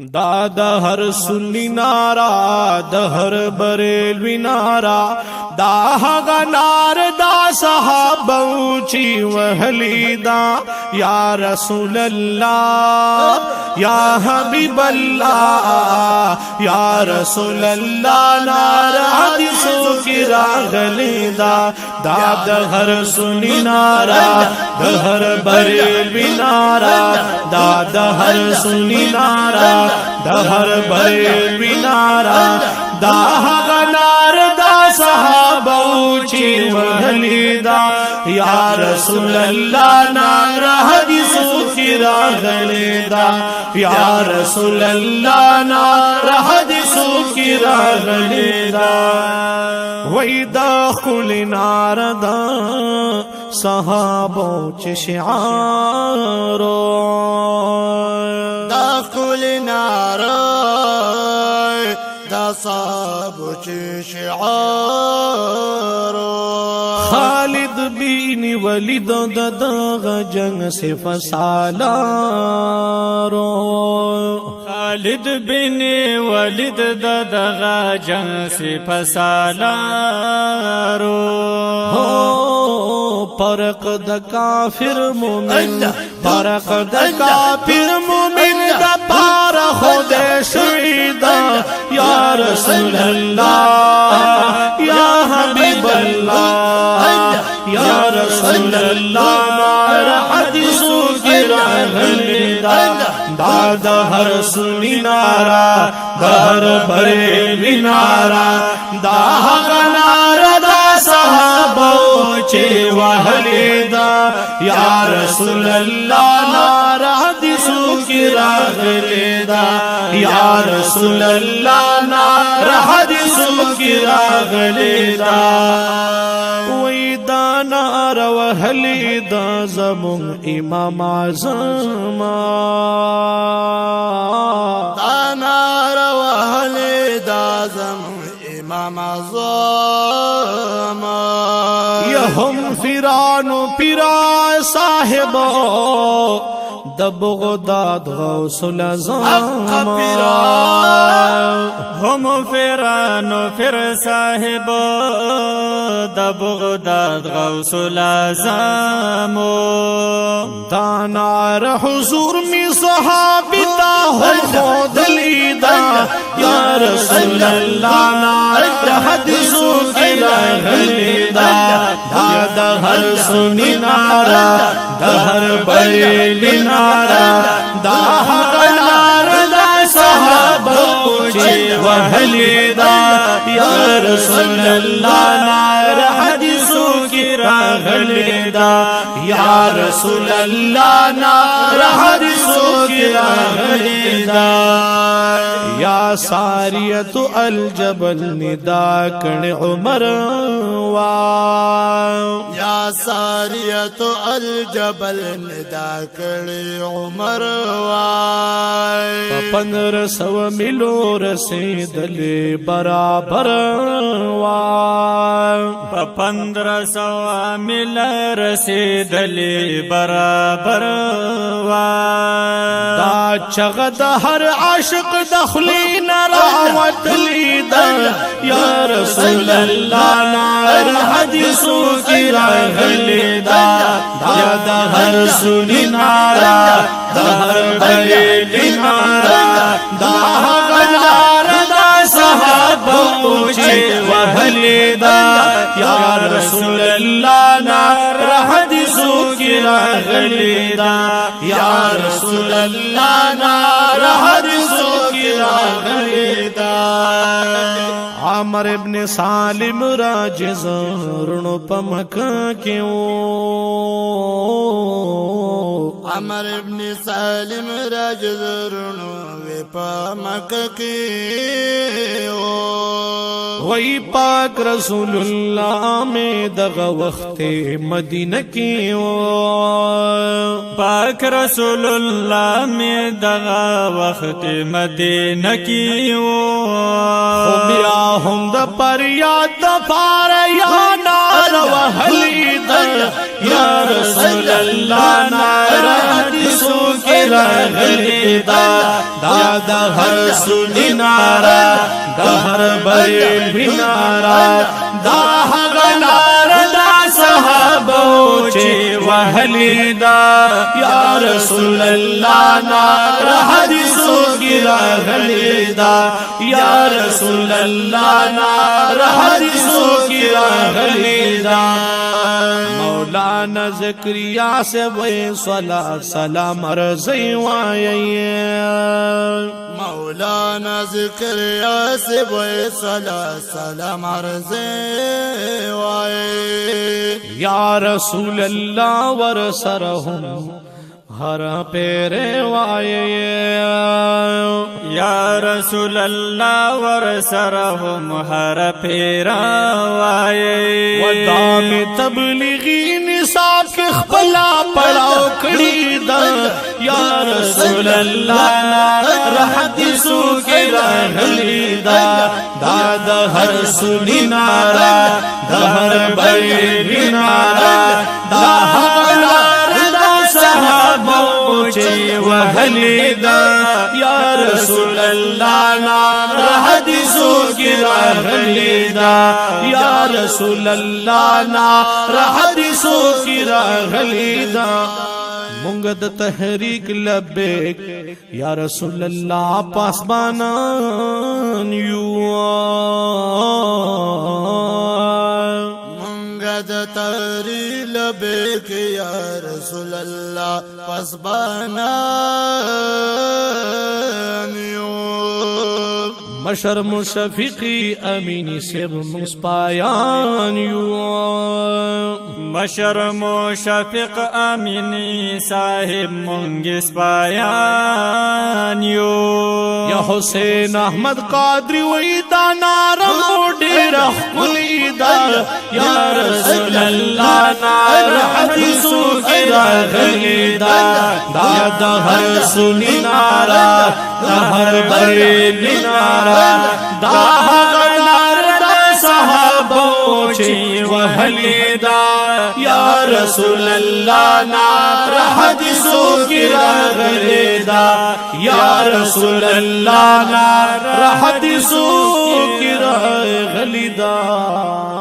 دا د هر سنی نارا د هر بریلوی نارا دا هغه نار دا صحابه چې وهلی دا یا رسول الله یا حبیب الله یا رسول الله نار حدیثو کی راغلی دا دا د هر سنی نارا د هر بریلوی نارا دا د هر سنی نارا دا هر بریلوی نارا دا هغه نار دا صحابه چې وهلی دا یا رسول الله نار حدیثو کی راغلی دا یا رسول الله نار حدیثو کی راغلی دا وی دا خل نار دا صحابه چې شعارو دا خل نار دا صحابه چې شعارو خالد بن ولید دغه جنگ سے فسالارو خالد بن ولید دغه جنگ سے فسالارو فرق د کافر مومن فرق د کافر مومن د پار خود شهید یا رسول الله یا حبیب الله یا رسول الله نار حدیثو کی راغلی دا د هر سنی نارا د هر بریلوی نارا دا هغه نارا دا صحابه چې وهلی دا یا رسول الله نار حدیثو کی راغلی دا یا رسول الله نار حدیثو کی راغلی دا وی دا نار وهلی دا زمون امام اعظم دا نار وهلی دا زمون امام اعظم هم فیرانو پیرا صاحبو د بغداد غوث العظم هم فیرانو پیر صاحبو د بغداد غوث العظم دا نار حضور می صحابی تا هم خودلی دا یا رسول اللہ نار حدیثو کی راغلی دا د هر سنی نارا د هر بریلی نارا دا هغه نار دا صحابه چې وهلی دا یا رسول الله نار حدیثو کی راغلی دا یا رسول الله نار حدیثو کی راغلی دا یا ساریت الجبل ندا کړ عمر وا یا ساریت الجبل ندا کړي عمر وای 1500 میلو رسیدلې برابر وای 1500 میل رسیدلې برابر وای دا چغه د هر عاشق دخلی نراوتلی دا یا رسول الله نار حدیثو کی راغلی دا د هر سنی نارا د هر بریلی نارا دا هغه نار دا صحابه چې وهلی دا یا رسول الله نار حدیثو کی راغلی دا یا رسول الله نار حدیثو کی راغلی دا عمر ابن سالم راجز رونو په مکه کې عمر ابن سالم راجز رونو په مکه کې وی پاک رسول الله میں دغه وخت مدینه کې پاک رسول الله میں دغه وخت مدینه کې بیا هم د پریاد د پار یا نار وهلی دا یا رسول الله نار حدیثو کی راغلی دا د هر سنی نارا د هر بریلوی نارا دا هغه نارا دا صحابو چې وهلی دا یا رسول الله نار حدیثو کی راغلی دا یا رسول الله نار حدیثو کی راغلی دا مولانا زکریا سے وے صلاة سلام عرضی وائے مولانا زکریا سے وے صلاة سلام عرضی وائے یا رسول اللہ ورسرہم ہر پیرے وائے یا رسول اللہ ورسرہم ہر پیرا وائے ودام تبلیغی نصاب کے خپلا پڑاو کڑی دا یا رسول اللہ حدیثو کے راغلی دا دا ہر سنی نارا دا ہر بریلی نارا دا ہر نارا دا صحابو چی وحلی دا یا رسول اللہ نار حدیثو کی راغلی دا یا رسول اللہ نار حدیثو کی راغلی دا مونگد تحریک لبیک یا رسول اللہ پاسبانان مونگد تحریک لبیک یا رسول اللہ پاسبانان مشر مشفقی امینی سب مسپایان مشر مشفق امینی صاحب منگس پایان یا حسین احمد قادری ویدا نارم ڈیر اخلی دا یا رسول اللہ نار حدیثو کی راغلی دا دا ہر سنی نارا دا ہر بریلی نارا دا ہر نار دا صحابو چی وحلی دا یا رسول اللہ نار حدیثو کی راغلی دا یا رسول اللہ نار حدیثو کی راغلی دا